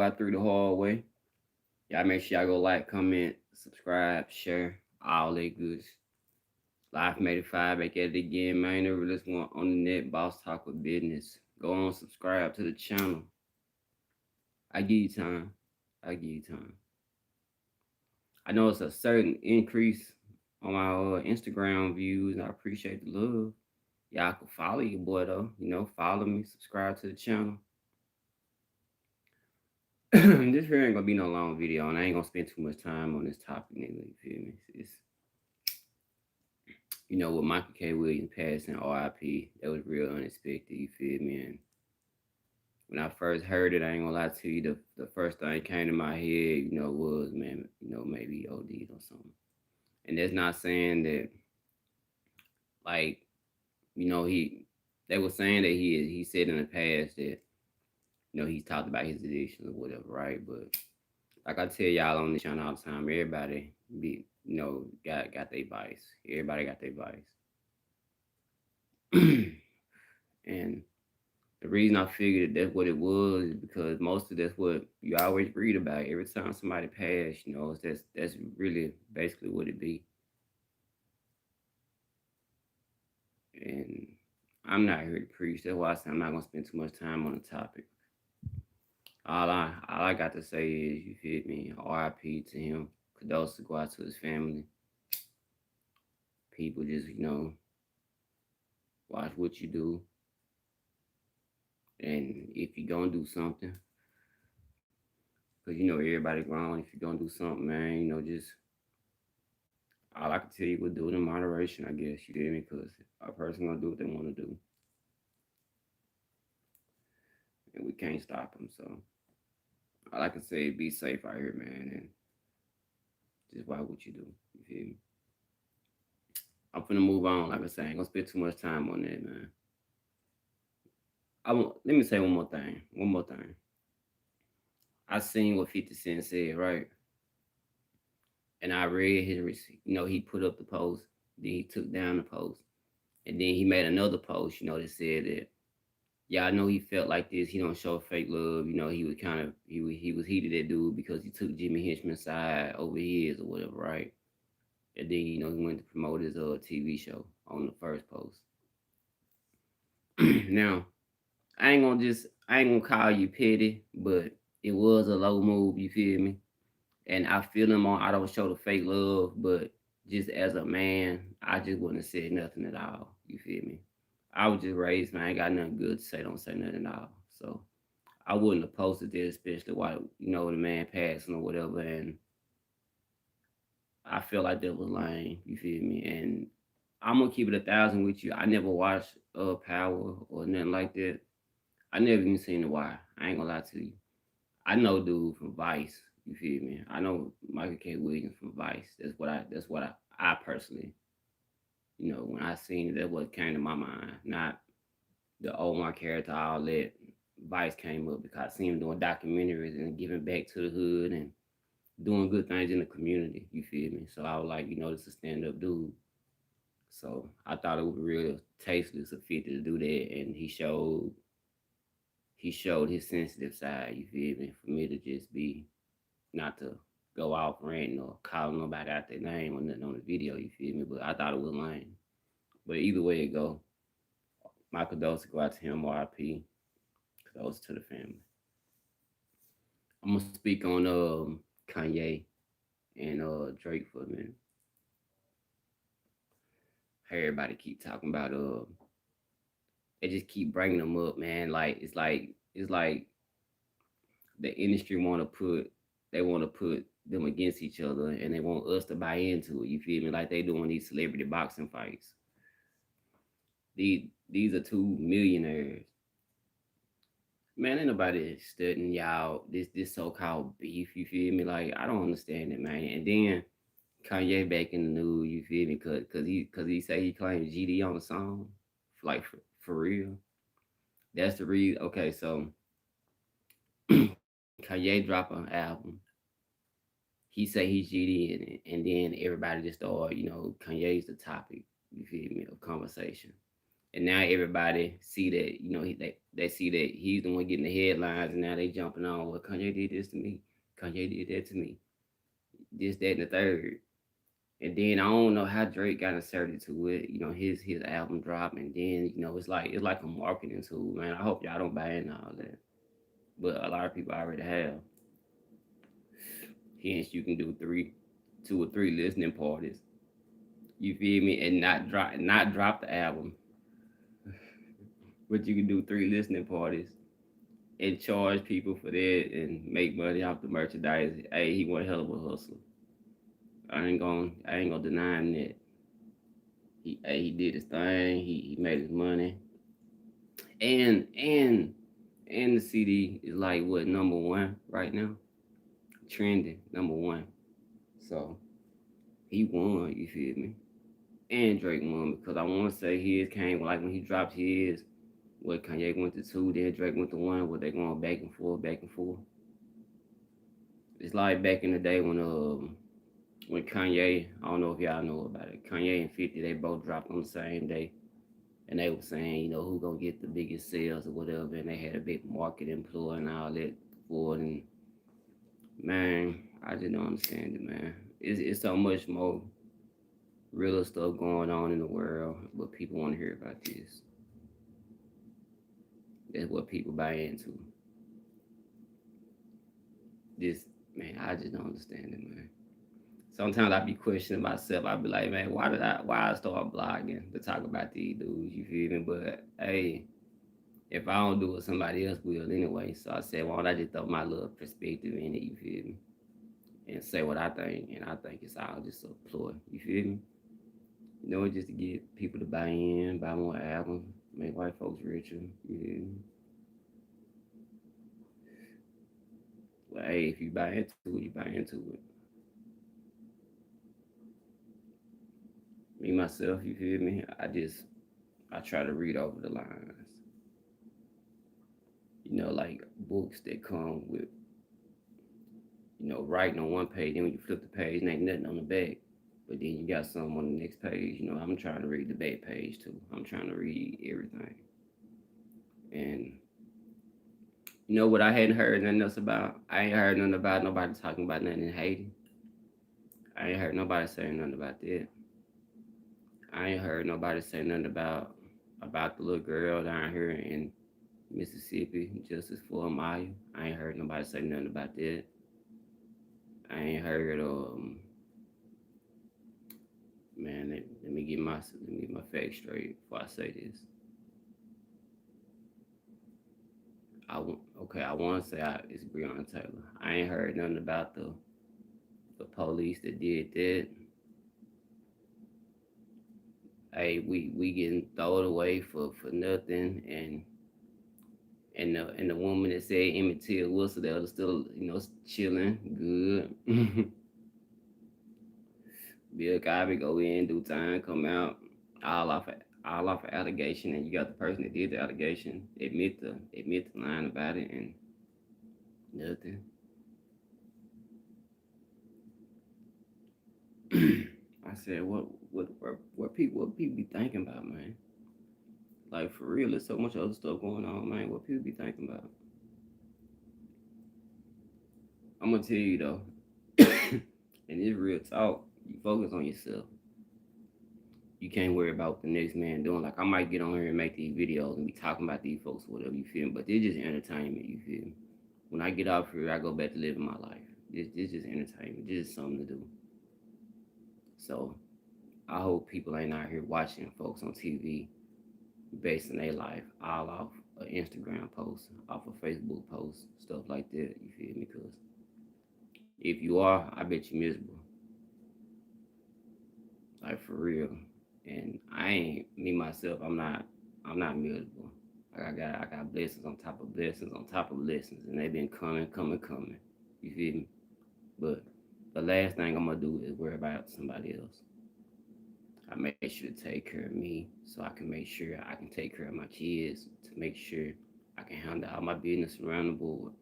Got through the hard way. Y'all make sure y'all go like, comment, subscribe, share, all that good. Life made it five, back at it again, man. The realest one on the net, boss talk with business. Go on, subscribe to the channel. I give you time. I give you time. I know it's a certain increase on my Instagram views, and I appreciate the love. Y'all can follow your boy though. Follow me, subscribe to the channel. This here ain't gonna be no long video, and I ain't gonna spend too much time on this topic, nigga. You feel me? It's with Michael K. Williams passing RIP, that was real unexpected. You feel me? And when I first heard it, I ain't gonna lie to you. The first thing that came to my head, was man, maybe OD or something. And that's not saying that, like, he. They were saying that he said in the past that he's talked about his addictions or whatever, right? But like I tell y'all on this channel all the time, everybody got their vice. Everybody got their vice. And the reason I figured that's what it was is because most of that's what you always read about. Every time somebody passed, that's really basically what it be. And I'm not here to preach. That's why I say I'm not gonna spend too much time on the topic. All I got to say is, you feel me, RIP to him. Condolences go out to his family. People just, watch what you do. And if you're gonna do something, because everybody grown, if you're gonna do something, man, just all I can tell you would do it in moderation, I guess, you feel me? Because a person gonna do what they want to do. And we can't stop them, so all I can say is be safe out here, man, and just watch what you do, you feel me? I'm finna move on, like I said, I ain't gonna spend too much time on that, man. Let me say one more thing. I seen what 50 Cent said, right? And I read his receipt. He put up the post, then he took down the post. And then he made another post, that said that, yeah, I know he felt like this. He don't show fake love. He was kind of, he was heated at dude because he took Jimmy Henchman's side over his or whatever, right? And then, he went to promote his TV show on the first post. Now, I ain't gonna call you petty, but it was a low move, you feel me? And I feel him on I don't show the fake love, but just as a man, I just wouldn't have said nothing at all. You feel me? I was just raised, man, I ain't got nothing good to say, don't say nothing at all. So I wouldn't have posted this, especially while the man passing or whatever, and I feel like that was lame, you feel me? And I'm gonna keep it 1,000 with you. I never watched Power or nothing like that. I never even seen the Why. I ain't gonna lie to you. I know dude from Vice. You feel me? I know Michael K. Williams from Vice. That's what I personally, when I seen it, that's what came to my mind. Not the Omar character, all that Vice came up because I seen him doing documentaries and giving back to the hood and doing good things in the community. You feel me? So I was like, this is a stand up dude. So I thought it was real tasteless of 50 to do that, and he showed his sensitive side. You feel me? For me to just be not to go off ranting or calling nobody out their name or nothing on the video, you feel me? But I thought it was lame. But either way it go, my condolences go out to him, RIP. Condolences to the family. I'm gonna speak on Kanye and Drake for a minute. Everybody keep talking about they just keep bringing them up, man. It's like the industry want to put them against each other, and they want us to buy into it. You feel me? Like they doing these celebrity boxing fights. These are two millionaires. Man, ain't nobody studying y'all this so-called beef. You feel me? Like I don't understand it, man. And then Kanye back in the news. You feel me? Cause he say he claimed GD on the song, like for real. That's the reason. Okay, so Kanye drop an album. He say he's GD in it, and then everybody just thought, Kanye's the topic. You feel me? Of conversation. And now everybody see that, they see that he's the one getting the headlines, and now they jumping on, well, Kanye did this to me, Kanye did that to me, this, that, and the third. And then I don't know how Drake got inserted to it. His album dropped, and then it's like a marketing tool, man. I hope y'all don't buy into all that, but a lot of people already have. Hence, you can do 2 or 3 listening parties. You feel me? And not drop the album, but you can do 3 listening parties and charge people for that and make money off the merchandise. Hey, he one hell of a hustler. I ain't gonna deny him that. He did his thing. He made his money. And the CD is like what, #1 right now, trending #1. So he won. You feel me? And Drake won because I want to say his came like when he dropped his. What, Kanye went to 2, then Drake went to 1. What, they going back and forth, back and forth. It's like back in the day when Kanye, I don't know if y'all know about it. Kanye and 50, they both dropped on the same day, and they were saying, who gonna get the biggest sales or whatever, and they had a big market employ and all that for it. And man, I just don't understand it, man. It's so much more real stuff going on in the world, but people want to hear about this. That's what people buy into. This, man, I just don't understand it, man. Sometimes I be questioning myself. I be like, man, why I start blogging to talk about these dudes? You feel me? But hey, if I don't do it, somebody else will anyway. So I said, why don't I just throw my little perspective in it? You feel me? And say what I think, and I think it's all just a ploy. You feel me? Just to get people to buy in, buy more albums, make white folks richer. You feel me? Well, hey, if you buy into it, you buy into it. Me myself, you feel me? I try to read over the lines. Like books that come with, writing on one page, then when you flip the page, and ain't nothing on the back. But then you got something on the next page. I'm trying to read the back page too. I'm trying to read everything. And what I hadn't heard nothing else about? I ain't heard nothing about nobody talking about nothing in Haiti. I ain't heard nobody saying nothing about that. I ain't heard nobody say nothing about the little girl down here in Mississippi, Justice for Maya. I ain't heard nobody say nothing about that. I ain't heard man, let me get my facts straight before I say this. I want to say it's Breonna Taylor. I ain't heard nothing about the police that did that. Hey, we getting thrown away for nothing, and the woman that said Emmett Till Wilson, they was still chilling good. Bill Cosby go in, do time, come out, all off of allegation, and you got the person that did the allegation admit the line about it, and nothing. I said, what people be thinking about, man? Like, for real, there's so much other stuff going on, man. What people be thinking about? I'm gonna tell you though, and it's real talk. You focus on yourself. You can't worry about what the next man doing. Like, I might get on here and make these videos and be talking about these folks or whatever, you feel me? But they're just entertainment, you feel me? When I get off here, I go back to living my life. This just entertainment. This is something to do. So I hope people ain't out here watching folks on TV basing their life all off an Instagram post, off a Facebook post, stuff like that. You feel me? Because if you are, I bet you're miserable. Like, for real. And I ain't me myself. I'm not miserable. Like, I got blessings on top of blessings on top of blessings, and they've been coming. You feel me? But the last thing I'm gonna do is worry about somebody else. I make sure to take care of me so I can make sure I can take care of my kids, to make sure I can handle all my business around the board.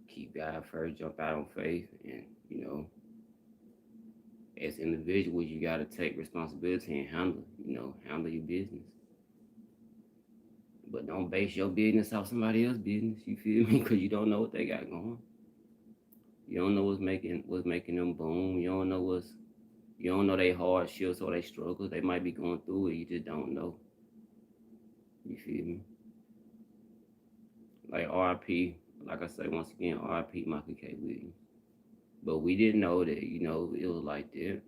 Keep God first, jump out on faith, and as individuals, you gotta take responsibility and handle your business. But don't base your business off somebody else's business. You feel me? Because you don't know what they got going. You don't know what's making them boom. You don't know they hardships or they struggles. They might be going through it. You just don't know. You feel me? Like RP, like I say once again, RP Michael K. Williams. But we didn't know that, it was like that.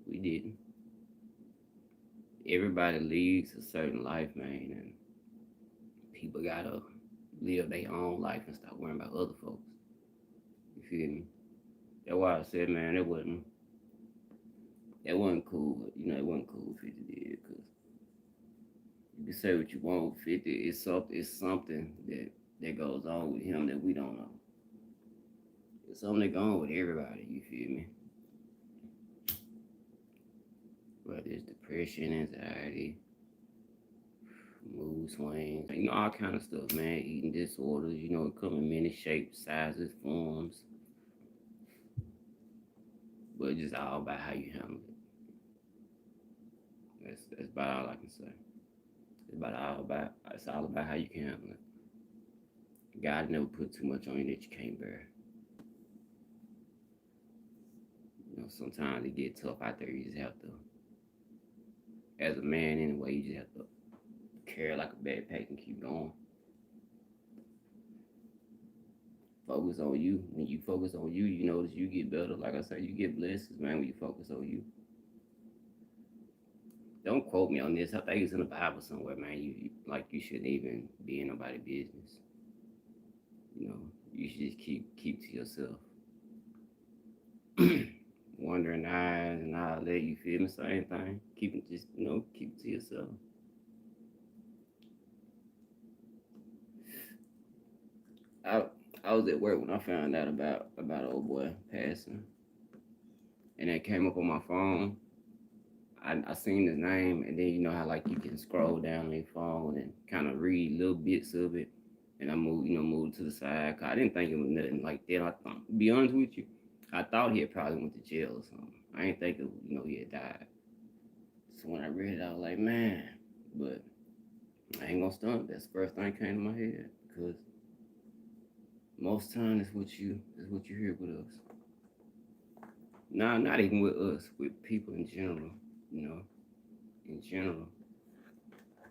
We didn't. Everybody leads a certain life, man, and people gotta live their own life and stop worrying about other folks. You feel me? That's why I said, man, it wasn't cool. It wasn't cool 50 did, because you can say what you want. 50 it's something that goes on with him that we don't know. It's something that goes on with everybody. You feel me? Whether it's depression, anxiety, mood swings, all kind of stuff, man. Eating disorders, it come in many shapes, sizes, forms. But it's just all about how you handle it. That's about all I can say. It's all about how you can handle it. God never put too much on you that you can't bear. Sometimes it get tough out there. You just have to, as a man anyway, you just have to carry like a backpack and keep going. Focus on you. When you focus on you, you notice you get better. Like I said, you get blessings, man, when you focus on you. Don't quote me on this. I think it's in the Bible somewhere, man. You shouldn't even be in nobody's business. You should just keep to yourself. Wandering eyes and all that, you feel me? Same thing. Keep it to yourself. I was at work when I found out about old boy passing, and it came up on my phone. I seen his name, and then you know how like you can scroll down on your phone and kind of read little bits of it, and I moved to the side. Cause I didn't think it was nothing like that. I thought, to be honest with you, I thought he had probably went to jail or something. I didn't think he had died. So when I read it, I was like, man, but I ain't gonna stunt. That's the first thing that came to my head, because most times it's what you hear with us. Nah, not even with us, with people in general, in general.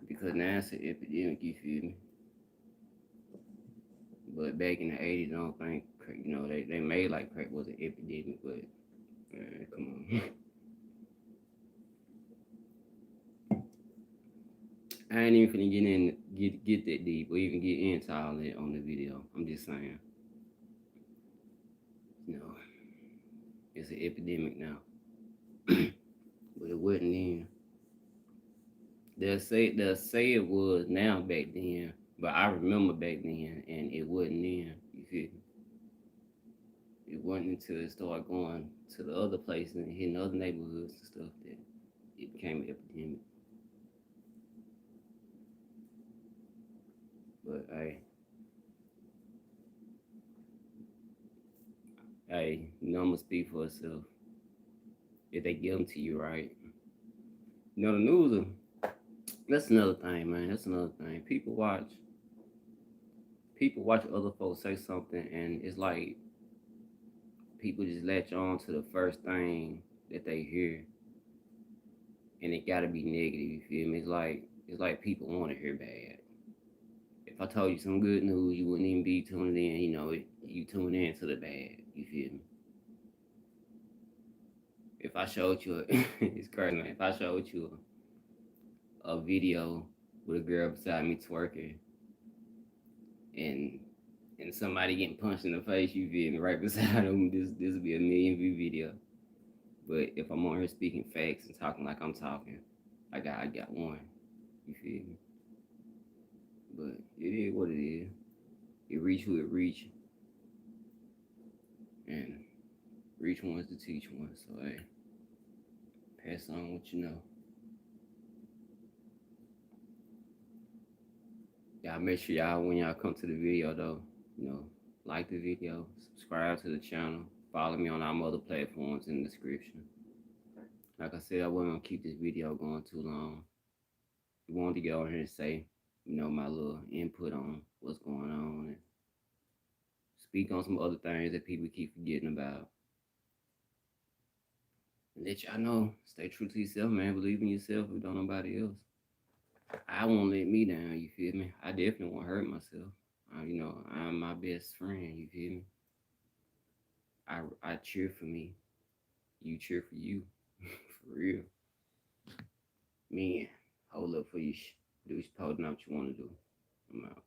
Because now it's an epidemic, you feel me? But back in the 80s, I don't think, they made like crack was an epidemic, but come on. I ain't even finna get that deep or even get into all that on the video. I'm just saying, it's an epidemic now. But it wasn't then. They'll say it was now back then, but I remember back then, and it wasn't then. You feel me? It wasn't until it started going to the other places and hitting other neighborhoods and stuff that it became an epidemic. But numbers speak for itself. If they give them to you right. The news, that's another thing, man. That's another thing. People watch other folks say something, and it's like people just latch on to the first thing that they hear, and it gotta be negative. You feel me? It's like people want to hear bad. If I told you some good news, you wouldn't even be tuning in. You tune in to the bad. You feel me? If I showed you, it's crazy, man. If I showed you a video with a girl beside me twerking, and somebody getting punched in the face, you feel me, right beside them, this would be a 1,000,000 view video. But if I'm on here speaking facts and talking like I'm talking, I got one. You feel me? But it is what it is. It reach who it reach. And reach ones to teach one. So pass on what you know. Y'all make sure when y'all come to the video though, like the video, subscribe to the channel, follow me on our other platforms in the description. Like I said, I wasn't gonna keep this video going too long. I wanted to get on here and say, my little input on what's going on and speak on some other things that people keep forgetting about. And let y'all know, stay true to yourself, man. Believe in yourself if don't nobody else. I won't let me down, you feel me? I definitely won't hurt myself. I'm my best friend, you feel me? I cheer for me. You cheer for you. For real. Man, hold up for you. Do what you told them what you want to do. I'm out.